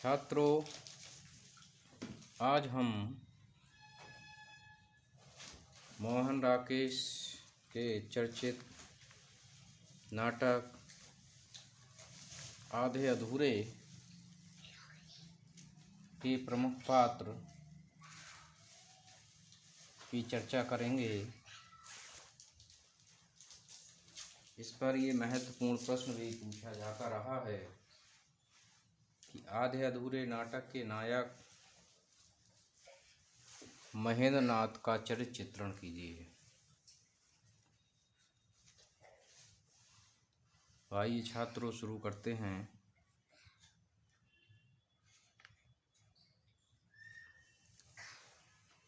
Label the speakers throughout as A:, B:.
A: छात्रों, आज हम मोहन राकेश के चर्चित नाटक आधे अधूरे के प्रमुख पात्र की चर्चा करेंगे। इस पर ये महत्वपूर्ण प्रश्न भी पूछा जाता रहा है कि आधे अधूरे नाटक के नायक महेंद्र नाथ का चरित्र चित्रण कीजिए। आइए छात्रों, शुरू करते हैं।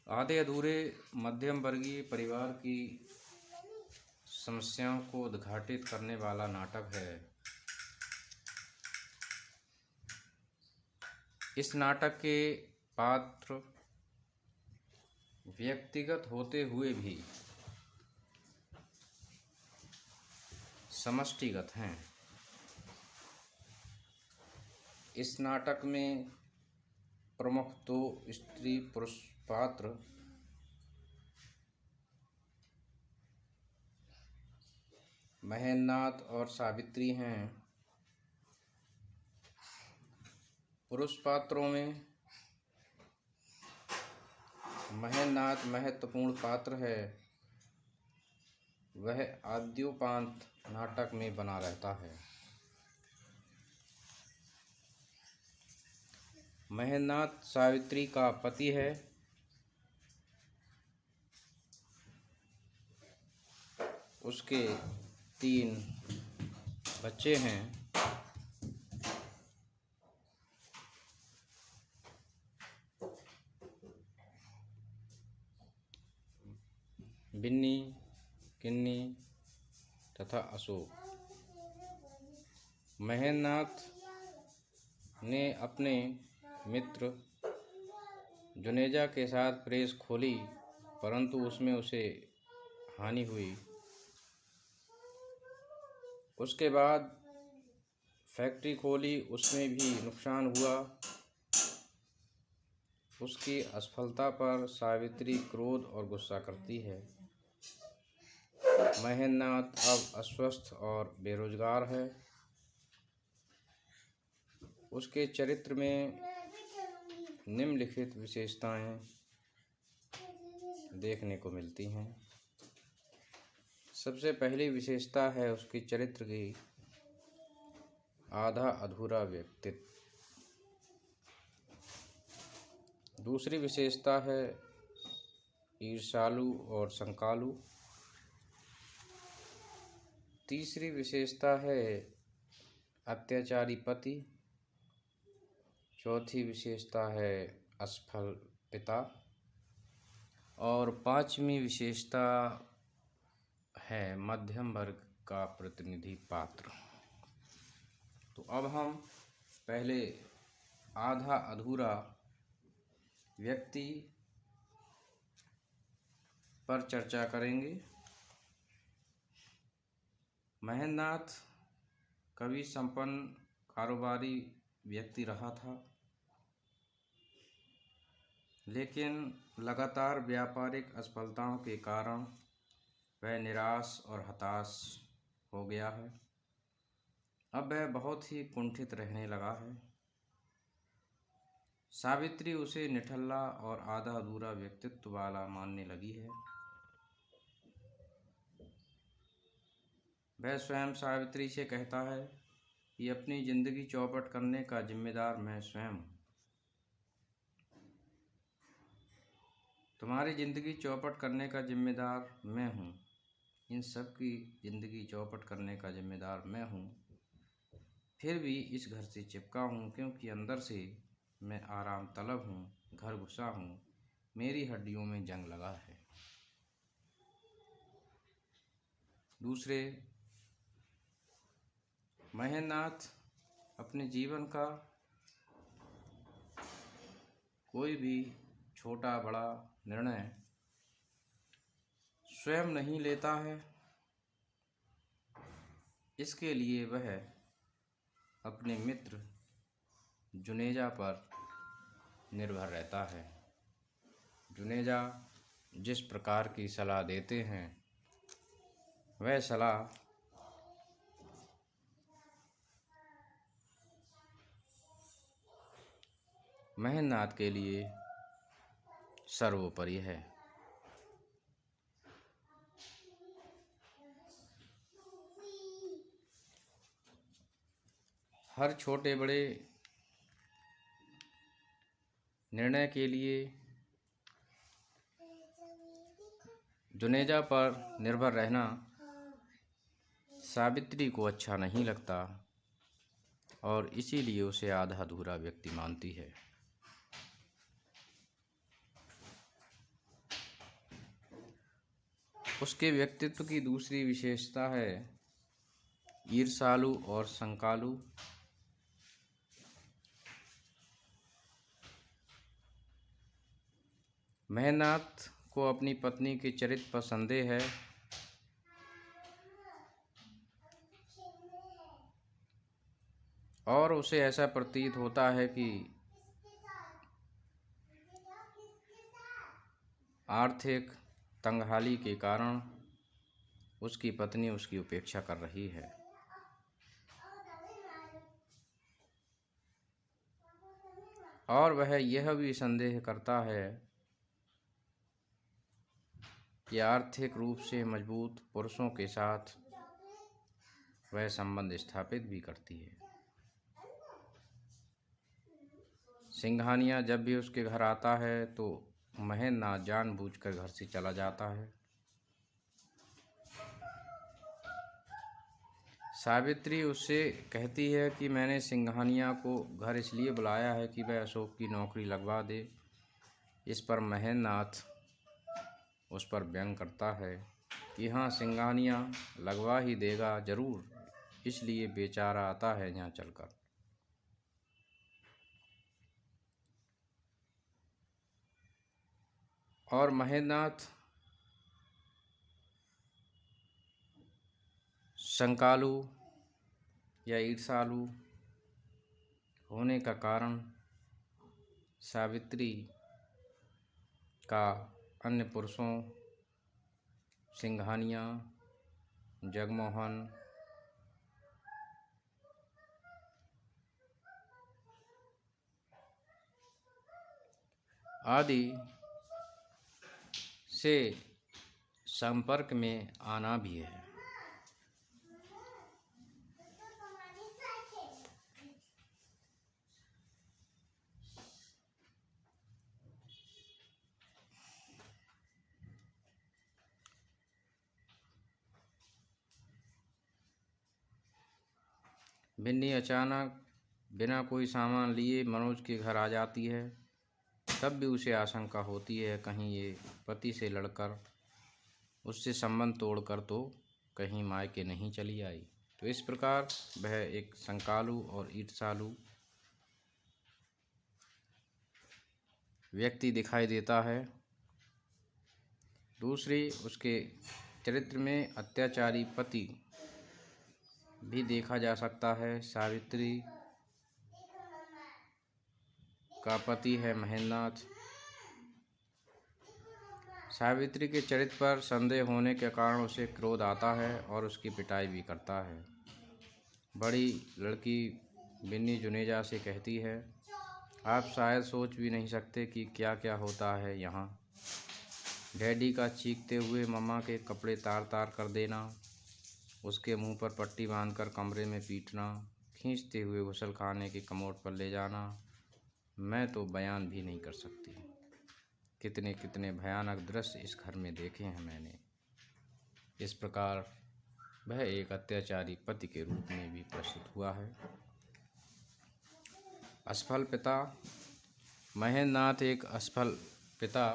A: आधे अधूरे मध्यम वर्गीय परिवार की समस्याओं को उद्घाटित करने वाला नाटक है। इस नाटक के पात्र व्यक्तिगत होते हुए भी समष्टिगत हैं। इस नाटक में प्रमुख दो स्त्री पुरुष पात्र महेंद्र नाथ और सावित्री हैं। पुरुष पात्रों में महेंद्र नाथ महत्वपूर्ण पात्र है। वह आद्योपांत नाटक में बना रहता है। महेंद्र नाथ सावित्री का पति है। उसके 3 बच्चे हैं। बिन्नी, किन्नी तथा अशोक। महेंद्र नाथ ने अपने मित्र जुनेजा के साथ प्रेस खोली, परंतु उसमें उसे हानि हुई। उसके बाद फैक्ट्री खोली, उसमें भी नुकसान हुआ। उसकी असफलता पर सावित्री क्रोध और गुस्सा करती है। महेंद्र नाथ अब अस्वस्थ और बेरोजगार है। उसके चरित्र में निम्नलिखित विशेषताएं देखने को मिलती हैं। सबसे पहली विशेषता है उसके चरित्र की आधा अधूरा व्यक्तित्व। दूसरी विशेषता है ईर्ष्यालु और संकालु। तीसरी विशेषता है अत्याचारी पति। चौथी विशेषता है असफल पिता। और 5वीं विशेषता है मध्यम वर्ग का प्रतिनिधि पात्र। तो अब हम पहले आधा अधूरा व्यक्ति पर चर्चा करेंगे। महेंद्र नाथ कवि संपन्न कारोबारी व्यक्ति रहा था, लेकिन लगातार व्यापारिक असफलताओं के कारण वह निराश और हताश हो गया है। अब वह बहुत ही कुंठित रहने लगा है। सावित्री उसे निठल्ला और आधा अधूरा व्यक्तित्व वाला मानने लगी है। वह स्वयं सावित्री से कहता है कि अपनी जिंदगी चौपट करने का जिम्मेदार मैं स्वयं हूँ। तुम्हारी जिंदगी चौपट करने का जिम्मेदार मैं हूँ। इन सब की जिंदगी चौपट करने का जिम्मेदार मैं हूँ। फिर भी इस घर से चिपका हूँ, क्योंकि अंदर से मैं आराम तलब हूँ, घर घुसा हूँ, मेरी हड्डियों में जंग लगा है। दूसरे, महेंद्र नाथ अपने जीवन का कोई भी छोटा बड़ा निर्णय स्वयं नहीं लेता है। इसके लिए वह अपने मित्र जुनेजा पर निर्भर रहता है। जुनेजा जिस प्रकार की सलाह देते हैं वह सलाह महेंद्रनाथ के लिए सर्वोपरि है। हर छोटे बड़े निर्णय के लिए जुनेजा पर निर्भर रहना सावित्री को अच्छा नहीं लगता और इसीलिए उसे आधा अधूरा व्यक्ति मानती है। उसके व्यक्तित्व की दूसरी विशेषता है ईर्ष्यालु और संकालु। महेंद्रनाथ को अपनी पत्नी के चरित्र पर संदेह है और उसे ऐसा प्रतीत होता है कि आर्थिक तंगहाली के कारण उसकी पत्नी उसकी उपेक्षा कर रही है। और वह यह भी संदेह करता है कि आर्थिक रूप से मजबूत पुरुषों के साथ वह संबंध स्थापित भी करती है। सिंघानिया जब भी उसके घर आता है तो महेंद्रनाथ जानबूझकर घर से चला जाता है। सावित्री उससे कहती है कि मैंने सिंघानिया को घर इसलिए बुलाया है कि वह अशोक की नौकरी लगवा दे। इस पर महेंद्रनाथ उस पर व्यंग करता है कि हाँ, सिंघानिया लगवा ही देगा जरूर, इसलिए बेचारा आता है यहाँ चलकर। और महेंद्रनाथ संकालु या ईर्ष्यालु होने का कारण सावित्री का अन्य पुरुषों सिंघानिया, जगमोहन आदि से संपर्क में आना भी है। बिन्नी अचानक बिना कोई सामान लिए मनोज के घर आ जाती है। तब भी उसे आशंका होती है कहीं ये पति से लड़कर उससे संबंध तोड़कर तो कहीं मायके नहीं चली आई। तो इस प्रकार वह एक संकालु और ईर्ष्यालु व्यक्ति दिखाई देता है। दूसरी, उसके चरित्र में अत्याचारी पति भी देखा जा सकता है। सावित्री का पति है महेंद्रनाथ। सावित्री के चरित्र पर संदेह होने के कारण उसे क्रोध आता है और उसकी पिटाई भी करता है। बड़ी लड़की बिन्नी जुनेजा से कहती है, आप शायद सोच भी नहीं सकते कि क्या क्या होता है यहाँ। डैडी का चीखते हुए मम्मा के कपड़े तार तार कर देना, उसके मुंह पर पट्टी बांधकर कमरे में पीटना, खींचते हुए गुसल खाने की कमोड पर ले जाना, मैं तो बयान भी नहीं कर सकती। कितने कितने भयानक दृश्य इस घर में देखे हैं मैंने। इस प्रकार वह एक अत्याचारी पति के रूप में भी प्रस्तुत हुआ है। असफल पिता, महेंद्रनाथ एक असफल पिता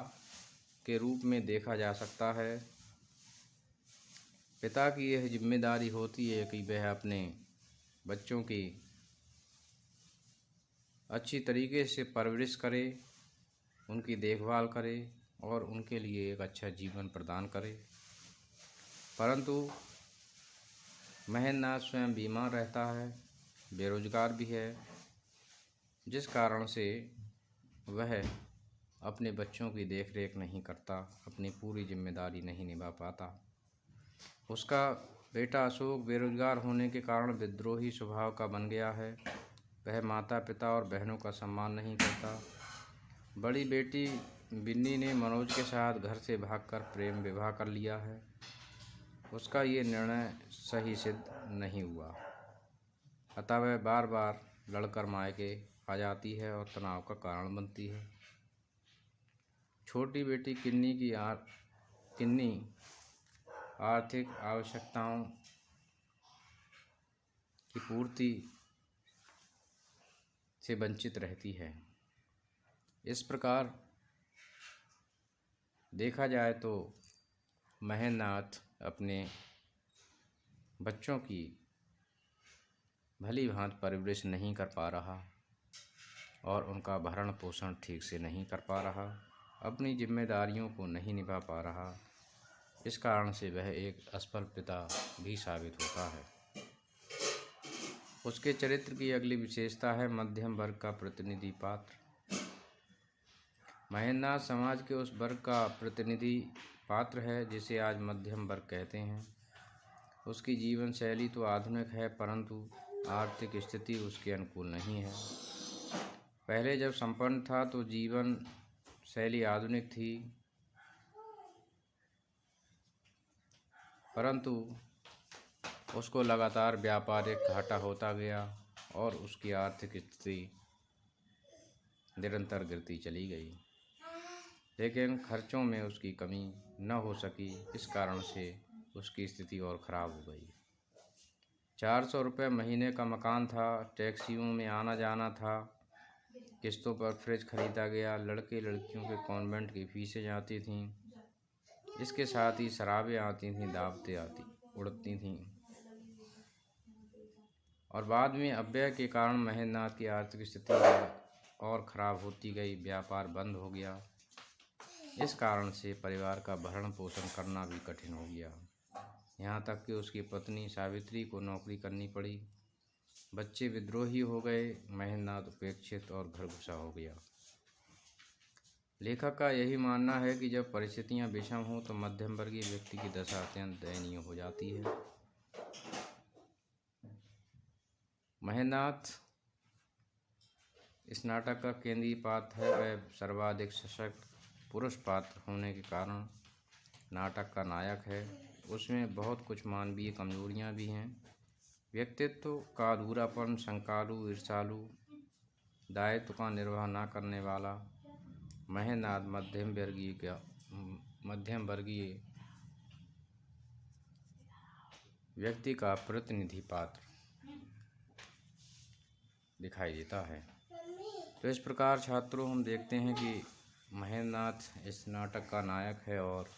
A: के रूप में देखा जा सकता है। पिता की यह जिम्मेदारी होती है कि वह अपने बच्चों की अच्छी तरीके से परवरिश करे, उनकी देखभाल करे और उनके लिए एक अच्छा जीवन प्रदान करे। परंतु महेंद्रनाथ स्वयं बीमार रहता है, बेरोजगार भी है जिस कारण से वह अपने बच्चों की देखरेख नहीं करता, अपनी पूरी जिम्मेदारी नहीं निभा पाता। उसका बेटा अशोक बेरोजगार होने के कारण विद्रोही स्वभाव का बन गया है। वह माता पिता और बहनों का सम्मान नहीं करता। बड़ी बेटी बिन्नी ने मनोज के साथ घर से भागकर प्रेम विवाह कर लिया है। उसका ये निर्णय सही सिद्ध नहीं हुआ, अतः वह बार बार लड़कर मायके आ जाती है और तनाव का कारण बनती है। छोटी बेटी किन्नी आर्थिक आवश्यकताओं की पूर्ति से वंचित रहती है। इस प्रकार देखा जाए तो महेंद्रनाथ अपने बच्चों की भली भांति परवरिश नहीं कर पा रहा और उनका भरण पोषण ठीक से नहीं कर पा रहा, अपनी जिम्मेदारियों को नहीं निभा पा रहा। इस कारण से वह एक असफल पिता भी साबित होता है। उसके चरित्र की अगली विशेषता है मध्यम वर्ग का प्रतिनिधि पात्र। महेंद्रनाथ समाज के उस वर्ग का प्रतिनिधि पात्र है जिसे आज मध्यम वर्ग कहते हैं। उसकी जीवन शैली तो आधुनिक है, परंतु आर्थिक स्थिति उसके अनुकूल नहीं है। पहले जब संपन्न था तो जीवन शैली आधुनिक थी, परंतु उसको लगातार व्यापारिक घाटा होता गया और उसकी आर्थिक स्थिति निरंतर गिरती चली गई। लेकिन खर्चों में उसकी कमी न हो सकी, इस कारण से उसकी स्थिति और ख़राब हो गई। 400 रुपये महीने का मकान था, टैक्सियों में आना जाना था, किस्तों पर फ्रिज खरीदा गया, लड़के लड़कियों के कॉन्वेंट की फीसें आती थीं, इसके साथ ही शराबें आती थीं, दावतें उड़ती थीं। और बाद में अपव्यय के कारण महेंद्रनाथ की आर्थिक स्थिति और ख़राब होती गई, व्यापार बंद हो गया। इस कारण से परिवार का भरण पोषण करना भी कठिन हो गया। यहाँ तक कि उसकी पत्नी सावित्री को नौकरी करनी पड़ी। बच्चे विद्रोही हो गए, महेंद्रनाथ उपेक्षित और घर घुसा हो गया। लेखक का यही मानना है कि जब परिस्थितियाँ विषम हों तो मध्यम वर्गीय व्यक्ति की दशा अत्यंत दयनीय हो जाती है। महेंद्रनाथ इस नाटक का केंद्रीय पात्र है। वह सर्वाधिक सशक्त पुरुष पात्र होने के कारण नाटक का नायक है। उसमें बहुत कुछ मानवीय कमजोरियाँ भी हैं। व्यक्तित्व का अधूरापन, शंकालु, ईर्ष्यालु, दायित्व का निर्वाह न करने वाला महेंद्रनाथ मध्यम वर्गीय व्यक्ति का प्रतिनिधि पात्र दिखाई देता है। तो इस प्रकार छात्रों हम देखते हैं कि महेंद्रनाथ इस नाटक का नायक है और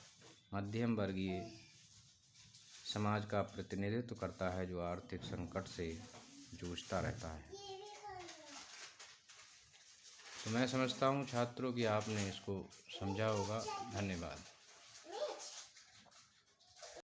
A: मध्यम वर्गीय समाज का प्रतिनिधित्व करता है जो आर्थिक संकट से जूझता रहता है। तो मैं समझता हूँ छात्रों कि आपने इसको समझा होगा। धन्यवाद।